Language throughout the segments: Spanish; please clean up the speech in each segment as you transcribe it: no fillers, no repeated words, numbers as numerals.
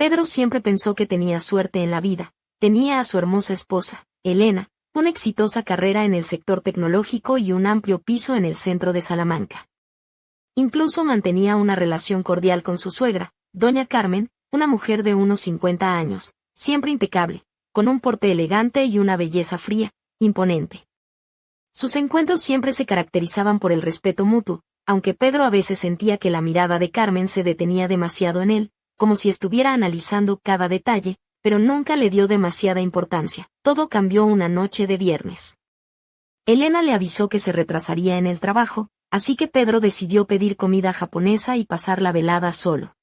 Pedro siempre pensó que tenía suerte en la vida. Tenía a su hermosa esposa, Elena, una exitosa carrera en el sector tecnológico y un amplio piso en el centro de Salamanca. Incluso mantenía una relación cordial con su suegra, doña Carmen, una mujer de unos 50 años, siempre impecable, con un porte elegante y una belleza fría, imponente. Sus encuentros siempre se caracterizaban por el respeto mutuo, aunque Pedro a veces sentía que la mirada de Carmen se detenía demasiado en él, como si estuviera analizando cada detalle, pero nunca le dio demasiada importancia. Todo cambió una noche de viernes. Elena le avisó que se retrasaría en el trabajo, así que Pedro decidió pedir comida japonesa y pasar la velada solo.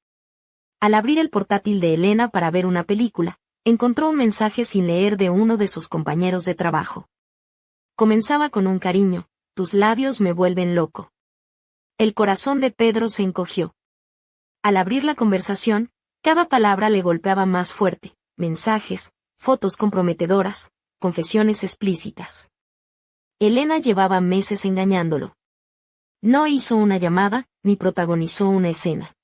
Al abrir el portátil de Elena para ver una película, encontró un mensaje sin leer de uno de sus compañeros de trabajo. Comenzaba con un cariño: tus labios me vuelven loco. El corazón de Pedro se encogió. Al abrir la conversación, cada palabra le golpeaba más fuerte: mensajes, fotos comprometedoras, confesiones explícitas. Elena llevaba meses engañándolo. No hizo una llamada, ni protagonizó una escena.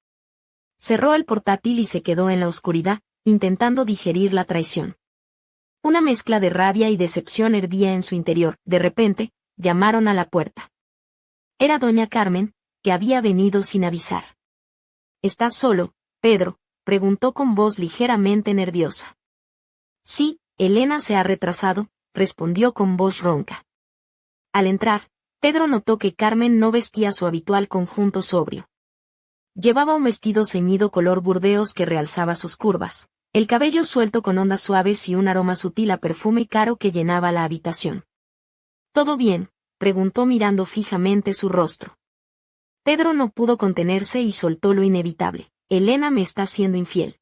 Cerró el portátil y se quedó en la oscuridad, intentando digerir la traición. Una mezcla de rabia y decepción hervía en su interior. De repente, llamaron a la puerta. Era doña Carmen, que había venido sin avisar. ¿Estás solo, Pedro?, preguntó con voz ligeramente nerviosa. Sí, Elena se ha retrasado, respondió con voz ronca. Al entrar, Pedro notó que Carmen no vestía su habitual conjunto sobrio. Llevaba un vestido ceñido color burdeos que realzaba sus curvas, el cabello suelto con ondas suaves y un aroma sutil a perfume caro que llenaba la habitación. ¿Todo bien?, preguntó mirando fijamente su rostro. Pedro no pudo contenerse y soltó lo inevitable: Elena me está siendo infiel.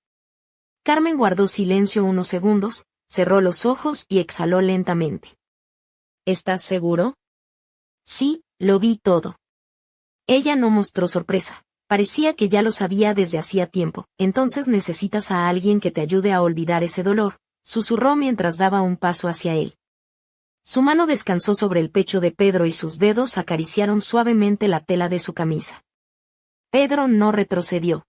Carmen guardó silencio unos segundos, cerró los ojos y exhaló lentamente. ¿Estás seguro? Sí, lo vi todo. Ella no mostró sorpresa. Parecía que ya lo sabía desde hacía tiempo. Entonces necesitas a alguien que te ayude a olvidar ese dolor, susurró mientras daba un paso hacia él. Su mano descansó sobre el pecho de Pedro y sus dedos acariciaron suavemente la tela de su camisa. Pedro no retrocedió.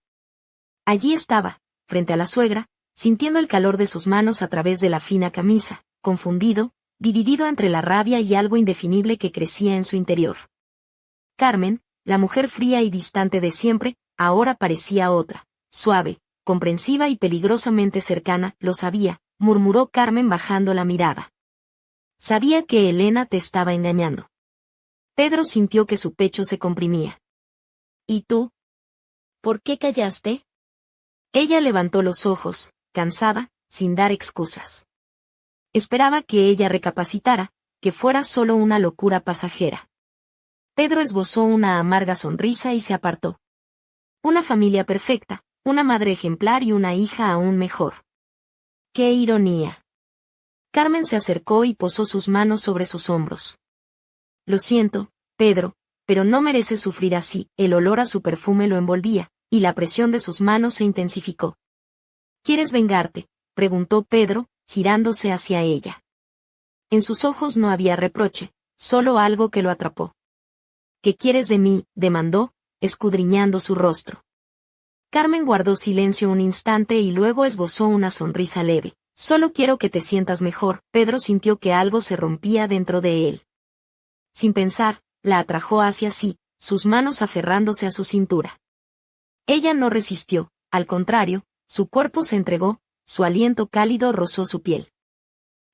Allí estaba, frente a la suegra, sintiendo el calor de sus manos a través de la fina camisa, confundido, dividido entre la rabia y algo indefinible que crecía en su interior. Carmen, la mujer fría y distante de siempre, ahora parecía otra, suave, comprensiva y peligrosamente cercana. Lo sabía, murmuró Carmen bajando la mirada. Sabía que Elena te estaba engañando. Pedro sintió que su pecho se comprimía. ¿Y tú? ¿Por qué callaste? Ella levantó los ojos, cansada, sin dar excusas. Esperaba que ella recapacitara, que fuera solo una locura pasajera. Pedro esbozó una amarga sonrisa y se apartó. Una familia perfecta, una madre ejemplar y una hija aún mejor. ¡Qué ironía! Carmen se acercó y posó sus manos sobre sus hombros. Lo siento, Pedro, pero no mereces sufrir así. El olor a su perfume lo envolvía, y la presión de sus manos se intensificó. ¿Quieres vengarte?, preguntó Pedro, girándose hacia ella. En sus ojos no había reproche, solo algo que lo atrapó. ¿Qué quieres de mí?, demandó, escudriñando su rostro. Carmen guardó silencio un instante y luego esbozó una sonrisa leve. Solo quiero que te sientas mejor. Pedro sintió que algo se rompía dentro de él. Sin pensar, la atrajo hacia sí, sus manos aferrándose a su cintura. Ella no resistió, al contrario, su cuerpo se entregó, su aliento cálido rozó su piel.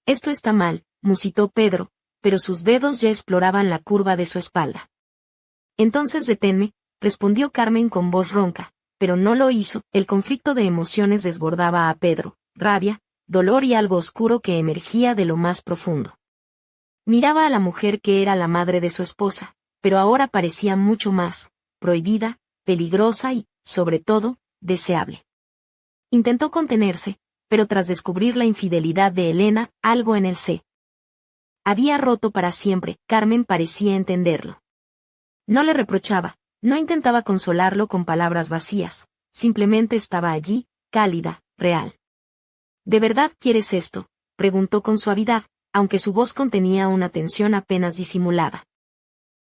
Esto está mal, musitó Pedro, pero sus dedos ya exploraban la curva de su espalda. Entonces deténme, respondió Carmen con voz ronca, pero no lo hizo. El conflicto de emociones desbordaba a Pedro, rabia, dolor y algo oscuro que emergía de lo más profundo. Miraba a la mujer que era la madre de su esposa, pero ahora parecía mucho más, prohibida, peligrosa y, sobre todo, deseable. Intentó contenerse, pero tras descubrir la infidelidad de Elena, algo en él se había roto para siempre. Carmen parecía entenderlo. No le reprochaba, no intentaba consolarlo con palabras vacías, simplemente estaba allí, cálida, real. ¿De verdad quieres esto?, preguntó con suavidad, aunque su voz contenía una tensión apenas disimulada.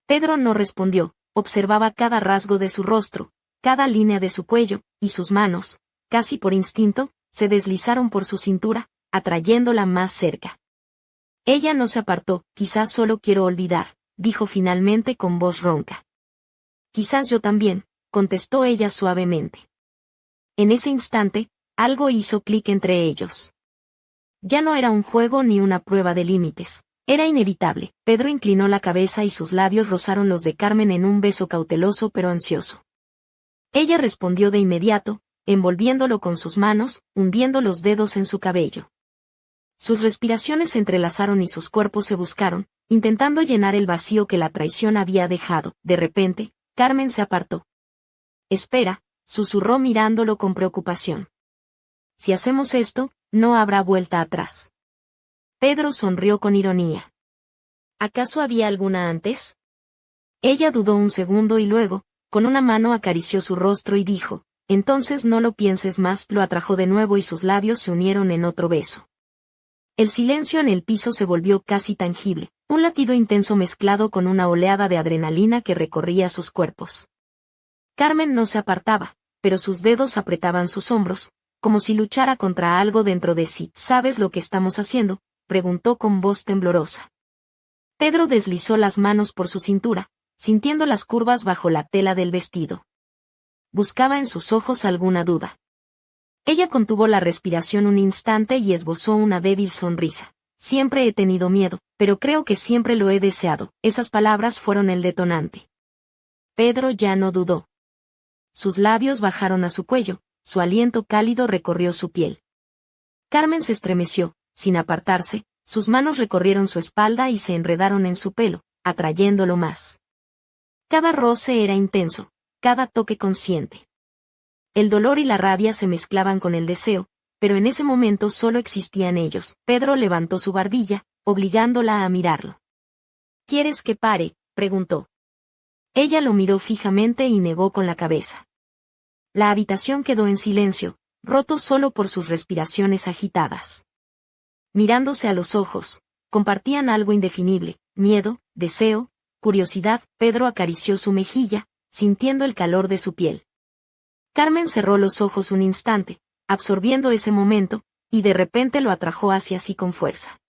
Pedro no respondió, observaba cada rasgo de su rostro, cada línea de su cuello, y sus manos, casi por instinto, se deslizaron por su cintura, atrayéndola más cerca. Ella no se apartó. Quizás solo quiero olvidar, dijo finalmente con voz ronca. Quizás yo también, contestó ella suavemente. En ese instante, algo hizo clic entre ellos. Ya no era un juego ni una prueba de límites. Era inevitable. Pedro inclinó la cabeza y sus labios rozaron los de Carmen en un beso cauteloso pero ansioso. Ella respondió de inmediato, envolviéndolo con sus manos, hundiendo los dedos en su cabello. Sus respiraciones se entrelazaron y sus cuerpos se buscaron, intentando llenar el vacío que la traición había dejado. De repente, Carmen se apartó. Espera, susurró mirándolo con preocupación. Si hacemos esto, no habrá vuelta atrás. Pedro sonrió con ironía. ¿Acaso había alguna antes? Ella dudó un segundo y luego, con una mano acarició su rostro y dijo, entonces no lo pienses más. Lo atrajo de nuevo y sus labios se unieron en otro beso. El silencio en el piso se volvió casi tangible, un latido intenso mezclado con una oleada de adrenalina que recorría sus cuerpos. Carmen no se apartaba, pero sus dedos apretaban sus hombros, como si luchara contra algo dentro de sí. ¿Sabes lo que estamos haciendo?, preguntó con voz temblorosa. Pedro deslizó las manos por su cintura, sintiendo las curvas bajo la tela del vestido. Buscaba en sus ojos alguna duda. Ella contuvo la respiración un instante y esbozó una débil sonrisa. Siempre he tenido miedo, pero creo que siempre lo he deseado. Esas palabras fueron el detonante. Pedro ya no dudó. Sus labios bajaron a su cuello, su aliento cálido recorrió su piel. Carmen se estremeció, sin apartarse, sus manos recorrieron su espalda y se enredaron en su pelo, atrayéndolo más. Cada roce era intenso, cada toque consciente. El dolor y la rabia se mezclaban con el deseo, pero en ese momento solo existían ellos. Pedro levantó su barbilla, obligándola a mirarlo. ¿Quieres que pare?, preguntó. Ella lo miró fijamente y negó con la cabeza. La habitación quedó en silencio, roto solo por sus respiraciones agitadas. Mirándose a los ojos, compartían algo indefinible, miedo, deseo, curiosidad. Pedro acarició su mejilla, sintiendo el calor de su piel. Carmen cerró los ojos un instante, absorbiendo ese momento, y de repente lo atrajo hacia sí con fuerza.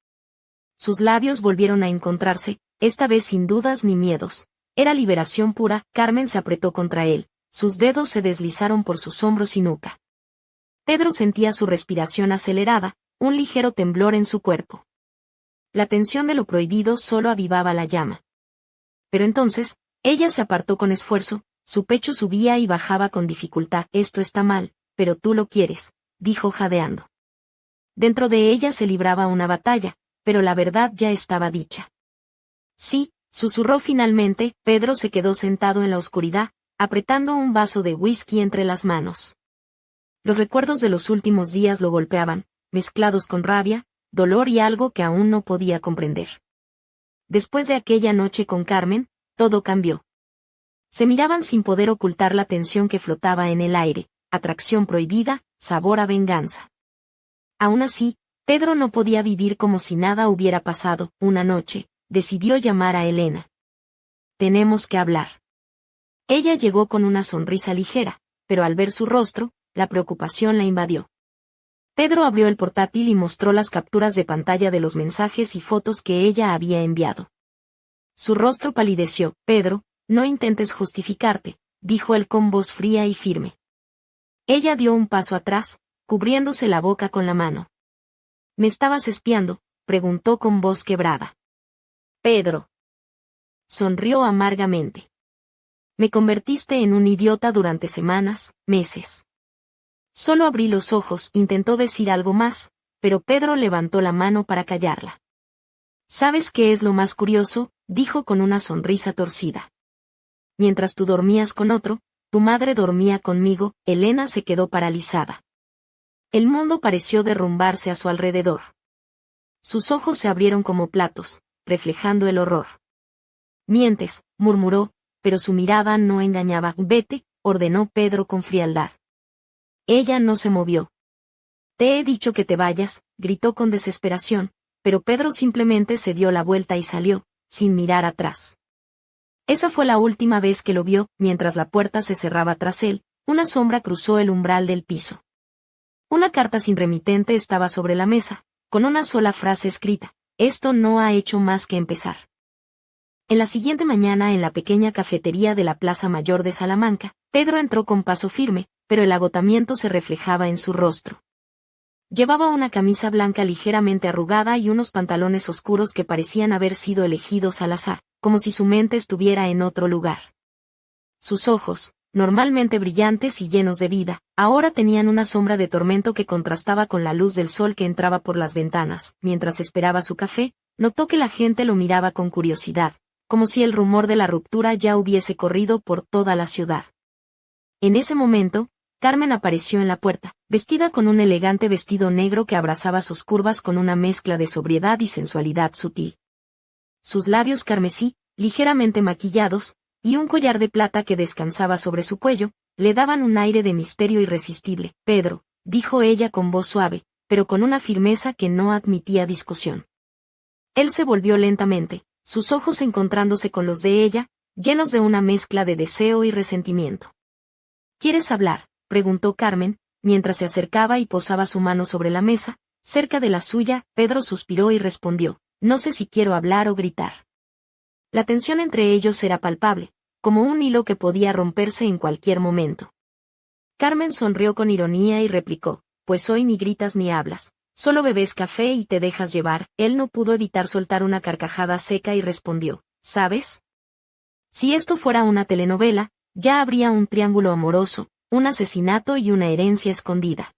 Sus labios volvieron a encontrarse, esta vez sin dudas ni miedos. Era liberación pura. Carmen se apretó contra él, sus dedos se deslizaron por sus hombros y nuca. Pedro sentía su respiración acelerada, un ligero temblor en su cuerpo. La tensión de lo prohibido solo avivaba la llama. Pero entonces, ella se apartó con esfuerzo, su pecho subía y bajaba con dificultad. Esto está mal, pero tú lo quieres, dijo jadeando. Dentro de ella se libraba una batalla, pero la verdad ya estaba dicha. Sí, susurró finalmente. Pedro se quedó sentado en la oscuridad, apretando un vaso de whisky entre las manos. Los recuerdos de los últimos días lo golpeaban, mezclados con rabia, dolor y algo que aún no podía comprender. Después de aquella noche con Carmen, todo cambió. Se miraban sin poder ocultar la tensión que flotaba en el aire, atracción prohibida, sabor a venganza. Aún así, Pedro no podía vivir como si nada hubiera pasado. Una noche, decidió llamar a Elena. Tenemos que hablar. Ella llegó con una sonrisa ligera, pero al ver su rostro, la preocupación la invadió. Pedro abrió el portátil y mostró las capturas de pantalla de los mensajes y fotos que ella había enviado. Su rostro palideció. Pedro, no intentes justificarte, dijo él con voz fría y firme. Ella dio un paso atrás, cubriéndose la boca con la mano. ¿Me estabas espiando?, preguntó con voz quebrada. Pedro sonrió amargamente. Me convertiste en un idiota durante semanas, meses. Solo abrí los ojos. Intentó decir algo más, pero Pedro levantó la mano para callarla. ¿Sabes qué es lo más curioso?, dijo con una sonrisa torcida. Mientras tú dormías con otro, tu madre dormía conmigo. Elena se quedó paralizada. El mundo pareció derrumbarse a su alrededor. Sus ojos se abrieron como platos, reflejando el horror. Mientes, murmuró, pero su mirada no engañaba. Vete, ordenó Pedro con frialdad. Ella no se movió. Te he dicho que te vayas, gritó con desesperación, pero Pedro simplemente se dio la vuelta y salió, sin mirar atrás. Esa fue la última vez que lo vio. Mientras la puerta se cerraba tras él, una sombra cruzó el umbral del piso. Una carta sin remitente estaba sobre la mesa, con una sola frase escrita: esto no ha hecho más que empezar. En la siguiente mañana, en la pequeña cafetería de la Plaza Mayor de Salamanca, Pedro entró con paso firme, pero el agotamiento se reflejaba en su rostro. Llevaba una camisa blanca ligeramente arrugada y unos pantalones oscuros que parecían haber sido elegidos al azar, como si su mente estuviera en otro lugar. Sus ojos, normalmente brillantes y llenos de vida, ahora tenían una sombra de tormento que contrastaba con la luz del sol que entraba por las ventanas. Mientras esperaba su café, notó que la gente lo miraba con curiosidad, como si el rumor de la ruptura ya hubiese corrido por toda la ciudad. En ese momento, Carmen apareció en la puerta, vestida con un elegante vestido negro que abrazaba sus curvas con una mezcla de sobriedad y sensualidad sutil. Sus labios carmesí, ligeramente maquillados, y un collar de plata que descansaba sobre su cuello, le daban un aire de misterio irresistible. Pedro, dijo ella con voz suave, pero con una firmeza que no admitía discusión. Él se volvió lentamente, sus ojos encontrándose con los de ella, llenos de una mezcla de deseo y resentimiento. ¿Quieres hablar?, preguntó Carmen, mientras se acercaba y posaba su mano sobre la mesa, cerca de la suya. Pedro suspiró y respondió: no sé si quiero hablar o gritar. La tensión entre ellos era palpable, como un hilo que podía romperse en cualquier momento. Carmen sonrió con ironía y replicó: pues hoy ni gritas ni hablas, solo bebes café y te dejas llevar. Él no pudo evitar soltar una carcajada seca y respondió: ¿sabes? Si esto fuera una telenovela, ya habría un triángulo amoroso, un asesinato y una herencia escondida.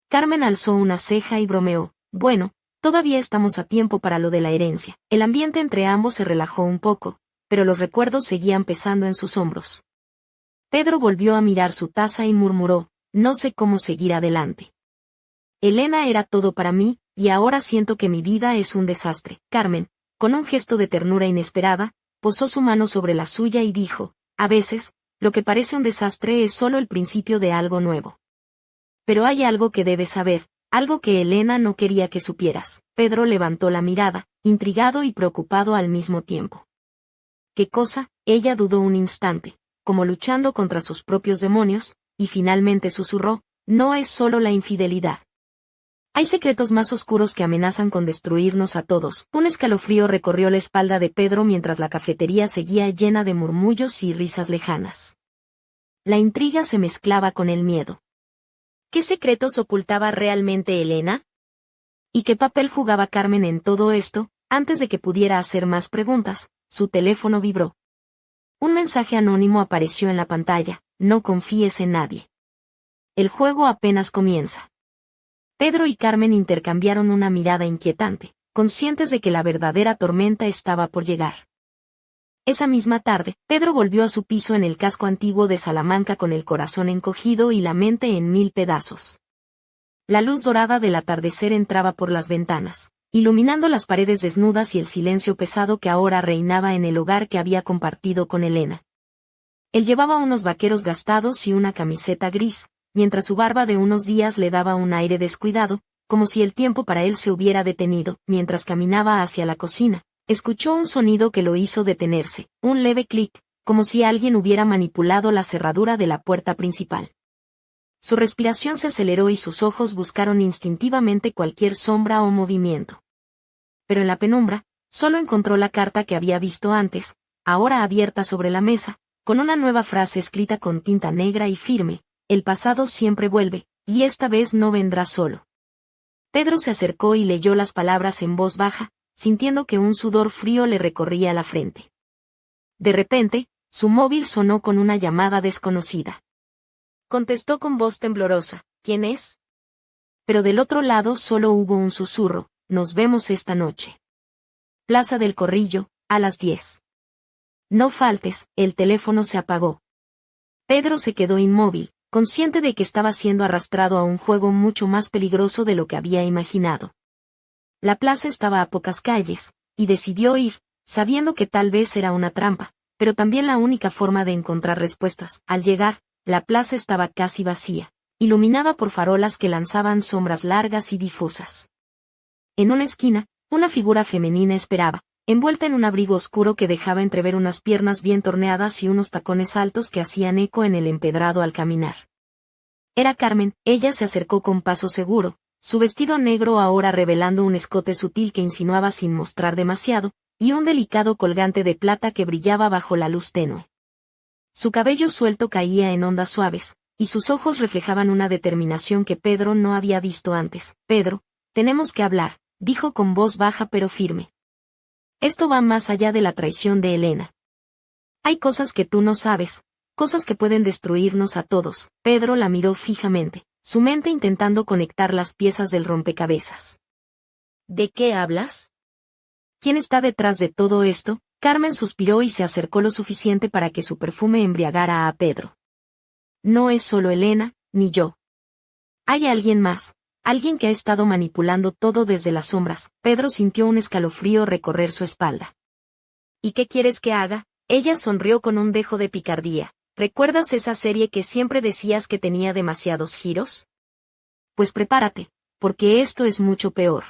Carmen alzó una ceja y bromeó: bueno, todavía estamos a tiempo para lo de la herencia. El ambiente entre ambos se relajó un poco, pero los recuerdos seguían pesando en sus hombros. Pedro volvió a mirar su taza y murmuró: no sé cómo seguir adelante. Elena era todo para mí, y ahora siento que mi vida es un desastre. Carmen, con un gesto de ternura inesperada, posó su mano sobre la suya y dijo: a veces, lo que parece un desastre es solo el principio de algo nuevo. Pero hay algo que debes saber, algo que Elena no quería que supieras. Pedro levantó la mirada, intrigado y preocupado al mismo tiempo. ¿Qué cosa? Ella dudó un instante, como luchando contra sus propios demonios, y finalmente susurró: no es solo la infidelidad. Hay secretos más oscuros que amenazan con destruirnos a todos. Un escalofrío recorrió la espalda de Pedro mientras la cafetería seguía llena de murmullos y risas lejanas. La intriga se mezclaba con el miedo. ¿Qué secretos ocultaba realmente Elena? ¿Y qué papel jugaba Carmen en todo esto? Antes de que pudiera hacer más preguntas, su teléfono vibró. Un mensaje anónimo apareció en la pantalla: no confíes en nadie. El juego apenas comienza. Pedro y Carmen intercambiaron una mirada inquietante, conscientes de que la verdadera tormenta estaba por llegar. Esa misma tarde, Pedro volvió a su piso en el casco antiguo de Salamanca con el corazón encogido y la mente en 1000 pedazos. La luz dorada del atardecer entraba por las ventanas, iluminando las paredes desnudas y el silencio pesado que ahora reinaba en el hogar que había compartido con Elena. Él llevaba unos vaqueros gastados y una camiseta gris, mientras su barba de unos días le daba un aire descuidado, como si el tiempo para él se hubiera detenido. Mientras caminaba hacia la cocina, escuchó un sonido que lo hizo detenerse, un leve clic, como si alguien hubiera manipulado la cerradura de la puerta principal. Su respiración se aceleró y sus ojos buscaron instintivamente cualquier sombra o movimiento. Pero en la penumbra, solo encontró la carta que había visto antes, ahora abierta sobre la mesa, con una nueva frase escrita con tinta negra y firme: el pasado siempre vuelve, y esta vez no vendrá solo. Pedro se acercó y leyó las palabras en voz baja, sintiendo que un sudor frío le recorría la frente. De repente, su móvil sonó con una llamada desconocida. Contestó con voz temblorosa: ¿quién es? Pero del otro lado solo hubo un susurro: nos vemos esta noche. Plaza del Corrillo, a las 10. No faltes. El teléfono se apagó. Pedro se quedó inmóvil, consciente de que estaba siendo arrastrado a un juego mucho más peligroso de lo que había imaginado. La plaza estaba a pocas calles, y decidió ir, sabiendo que tal vez era una trampa, pero también la única forma de encontrar respuestas. Al llegar, la plaza estaba casi vacía, iluminada por farolas que lanzaban sombras largas y difusas. En una esquina, una figura femenina esperaba, envuelta en un abrigo oscuro que dejaba entrever unas piernas bien torneadas y unos tacones altos que hacían eco en el empedrado al caminar. Era Carmen. Ella se acercó con paso seguro, su vestido negro ahora revelando un escote sutil que insinuaba sin mostrar demasiado, y un delicado colgante de plata que brillaba bajo la luz tenue. Su cabello suelto caía en ondas suaves, y sus ojos reflejaban una determinación que Pedro no había visto antes. «Pedro, tenemos que hablar», dijo con voz baja pero firme. «Esto va más allá de la traición de Elena. Hay cosas que tú no sabes, cosas que pueden destruirnos a todos». Pedro la miró fijamente, su mente intentando conectar las piezas del rompecabezas. «¿De qué hablas? ¿Quién está detrás de todo esto?». Carmen suspiró y se acercó lo suficiente para que su perfume embriagara a Pedro. «No es solo Elena, ni yo. Hay alguien más, alguien que ha estado manipulando todo desde las sombras». Pedro sintió un escalofrío recorrer su espalda. «¿Y qué quieres que haga?». Ella sonrió con un dejo de picardía. «¿Recuerdas esa serie que siempre decías que tenía demasiados giros? Pues prepárate, porque esto es mucho peor.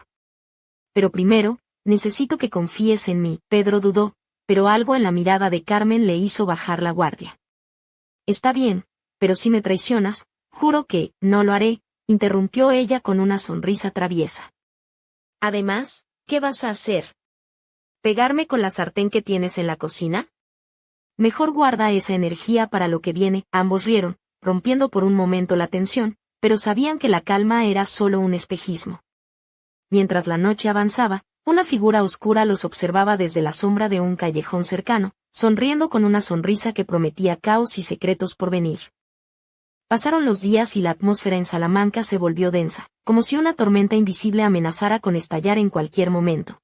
Pero primero, necesito que confíes en mí». Pedro dudó, pero algo en la mirada de Carmen le hizo bajar la guardia. «Está bien, pero si me traicionas, juro que no lo haré», interrumpió ella con una sonrisa traviesa. «Además, ¿qué vas a hacer? ¿Pegarme con la sartén que tienes en la cocina? Mejor guarda esa energía para lo que viene». Ambos rieron, rompiendo por un momento la tensión, pero sabían que la calma era solo un espejismo. Mientras la noche avanzaba, una figura oscura los observaba desde la sombra de un callejón cercano, sonriendo con una sonrisa que prometía caos y secretos por venir. Pasaron los días y la atmósfera en Salamanca se volvió densa, como si una tormenta invisible amenazara con estallar en cualquier momento.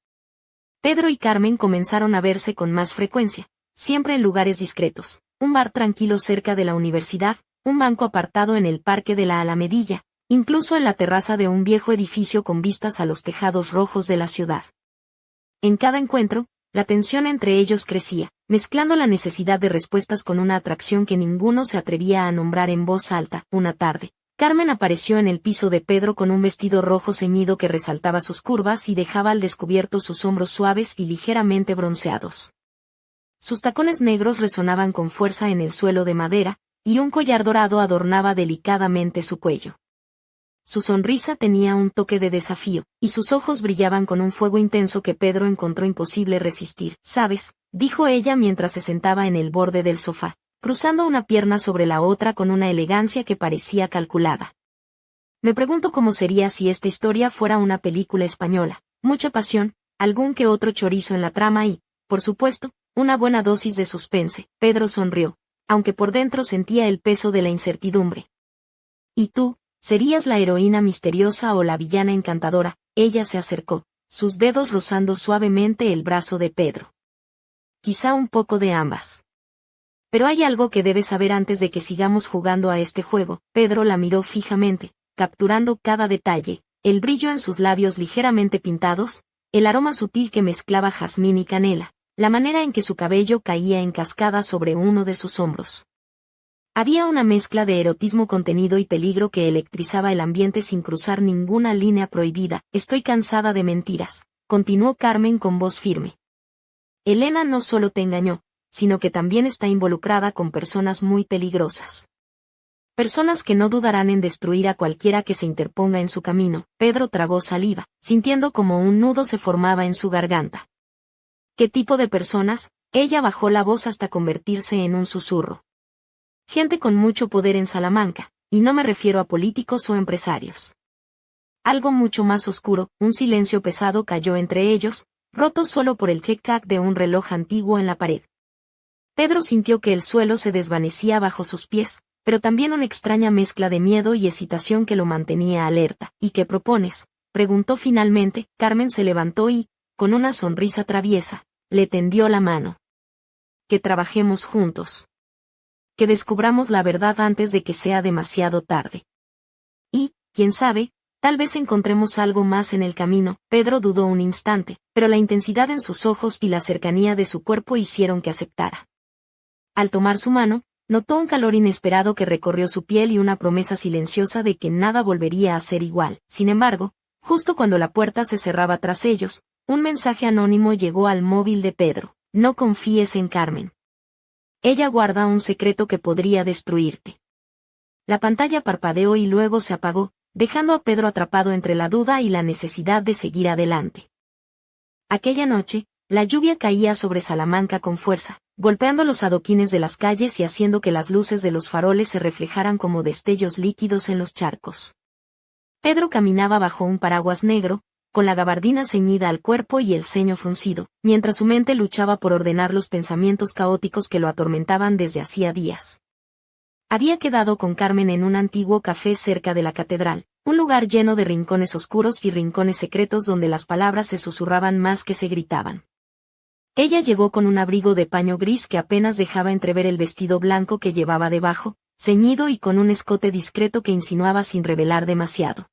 Pedro y Carmen comenzaron a verse con más frecuencia, siempre en lugares discretos: un bar tranquilo cerca de la universidad, un banco apartado en el parque de la Alamedilla, incluso en la terraza de un viejo edificio con vistas a los tejados rojos de la ciudad. En cada encuentro, la tensión entre ellos crecía, mezclando la necesidad de respuestas con una atracción que ninguno se atrevía a nombrar en voz alta. Una tarde, Carmen apareció en el piso de Pedro con un vestido rojo ceñido que resaltaba sus curvas y dejaba al descubierto sus hombros suaves y ligeramente bronceados. Sus tacones negros resonaban con fuerza en el suelo de madera, y un collar dorado adornaba delicadamente su cuello. Su sonrisa tenía un toque de desafío, y sus ojos brillaban con un fuego intenso que Pedro encontró imposible resistir. «¿Sabes?», dijo ella mientras se sentaba en el borde del sofá, cruzando una pierna sobre la otra con una elegancia que parecía calculada. «Me pregunto cómo sería si esta historia fuera una película española. Mucha pasión, algún que otro chorizo en la trama y, por supuesto, una buena dosis de suspense». Pedro sonrió, aunque por dentro sentía el peso de la incertidumbre. «¿Y tú? ¿Serías la heroína misteriosa o la villana encantadora?». Ella se acercó, sus dedos rozando suavemente el brazo de Pedro. «Quizá un poco de ambas. Pero hay algo que debes saber antes de que sigamos jugando a este juego». Pedro la miró fijamente, capturando cada detalle: el brillo en sus labios ligeramente pintados, el aroma sutil que mezclaba jazmín y canela, la manera en que su cabello caía en cascada sobre uno de sus hombros. Había una mezcla de erotismo contenido y peligro que electrizaba el ambiente sin cruzar ninguna línea prohibida. «Estoy cansada de mentiras», continuó Carmen con voz firme. «Elena no solo te engañó, sino que también está involucrada con personas muy peligrosas. Personas que no dudarán en destruir a cualquiera que se interponga en su camino». Pedro tragó saliva, sintiendo como un nudo se formaba en su garganta. «¿Qué tipo de personas?». Ella bajó la voz hasta convertirse en un susurro. «Gente con mucho poder en Salamanca, y no me refiero a políticos o empresarios. Algo mucho más oscuro». Un silencio pesado cayó entre ellos, roto solo por el tic-tac de un reloj antiguo en la pared. Pedro sintió que el suelo se desvanecía bajo sus pies, pero también una extraña mezcla de miedo y excitación que lo mantenía alerta. «¿Y qué propones?», preguntó finalmente. Carmen se levantó y, con una sonrisa traviesa, le tendió la mano. «Que trabajemos juntos. Que descubramos la verdad antes de que sea demasiado tarde. Y, quién sabe, tal vez encontremos algo más en el camino». Pedro dudó un instante, pero la intensidad en sus ojos y la cercanía de su cuerpo hicieron que aceptara. Al tomar su mano, notó un calor inesperado que recorrió su piel y una promesa silenciosa de que nada volvería a ser igual. Sin embargo, justo cuando la puerta se cerraba tras ellos, un mensaje anónimo llegó al móvil de Pedro: «No confíes en Carmen. Ella guarda un secreto que podría destruirte». La pantalla parpadeó y luego se apagó, dejando a Pedro atrapado entre la duda y la necesidad de seguir adelante. Aquella noche, la lluvia caía sobre Salamanca con fuerza, golpeando los adoquines de las calles y haciendo que las luces de los faroles se reflejaran como destellos líquidos en los charcos. Pedro caminaba bajo un paraguas negro, con la gabardina ceñida al cuerpo y el ceño fruncido, mientras su mente luchaba por ordenar los pensamientos caóticos que lo atormentaban desde hacía días. Había quedado con Carmen en un antiguo café cerca de la catedral, un lugar lleno de rincones oscuros y rincones secretos donde las palabras se susurraban más que se gritaban. Ella llegó con un abrigo de paño gris que apenas dejaba entrever el vestido blanco que llevaba debajo, ceñido y con un escote discreto que insinuaba sin revelar demasiado.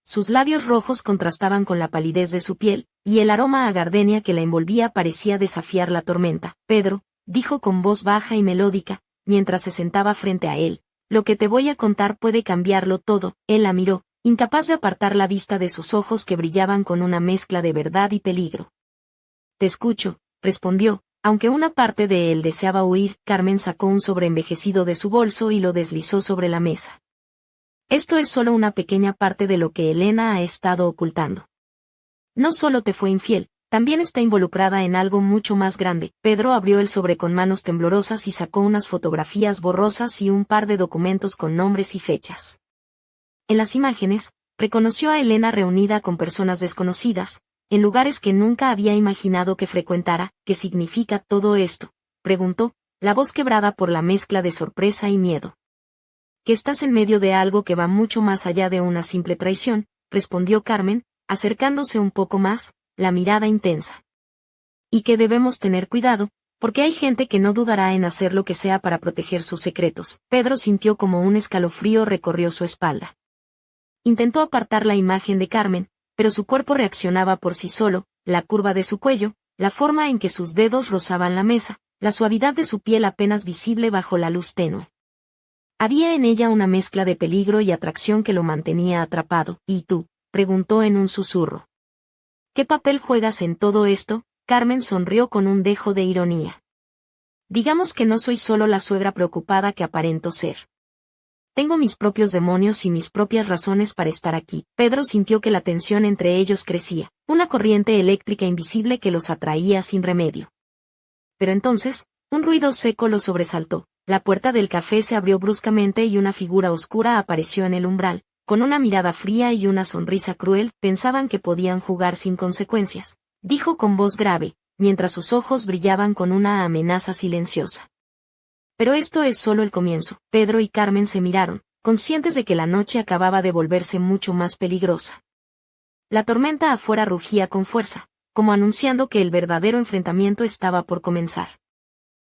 Sus labios rojos contrastaban con la palidez de su piel, y el aroma a gardenia que la envolvía parecía desafiar la tormenta. Pedro, dijo con voz baja y melódica, mientras se sentaba frente a él, lo que te voy a contar puede cambiarlo todo. Él la miró, incapaz de apartar la vista de sus ojos que brillaban con una mezcla de verdad y peligro. Te escucho, respondió, aunque una parte de él deseaba huir. Carmen sacó un sobreenvejecido de su bolso y lo deslizó sobre la mesa. Esto es solo una pequeña parte de lo que Elena ha estado ocultando. No solo te fue infiel, también está involucrada en algo mucho más grande. Pedro abrió el sobre con manos temblorosas y sacó unas fotografías borrosas y un par de documentos con nombres y fechas. En las imágenes, reconoció a Elena reunida con personas desconocidas, en lugares que nunca había imaginado que frecuentara. ¿Qué significa todo esto?, preguntó, la voz quebrada por la mezcla de sorpresa y miedo. Que estás en medio de algo que va mucho más allá de una simple traición, respondió Carmen, acercándose un poco más, la mirada intensa. Y que debemos tener cuidado, porque hay gente que no dudará en hacer lo que sea para proteger sus secretos. Pedro sintió como un escalofrío recorrió su espalda. Intentó apartar la imagen de Carmen, pero su cuerpo reaccionaba por sí solo, la curva de su cuello, la forma en que sus dedos rozaban la mesa, la suavidad de su piel apenas visible bajo la luz tenue. Había en ella una mezcla de peligro y atracción que lo mantenía atrapado. ¿Y tú?, preguntó en un susurro. ¿Qué papel juegas en todo esto? Carmen sonrió con un dejo de ironía. Digamos que no soy solo la suegra preocupada que aparento ser. Tengo mis propios demonios y mis propias razones para estar aquí. Pedro sintió que la tensión entre ellos crecía, una corriente eléctrica invisible que los atraía sin remedio. Pero entonces, un ruido seco lo sobresaltó. La puerta del café se abrió bruscamente y una figura oscura apareció en el umbral, con una mirada fría y una sonrisa cruel. Pensaban que podían jugar sin consecuencias, dijo con voz grave, mientras sus ojos brillaban con una amenaza silenciosa. Pero esto es solo el comienzo. Pedro y Carmen se miraron, conscientes de que la noche acababa de volverse mucho más peligrosa. La tormenta afuera rugía con fuerza, como anunciando que el verdadero enfrentamiento estaba por comenzar.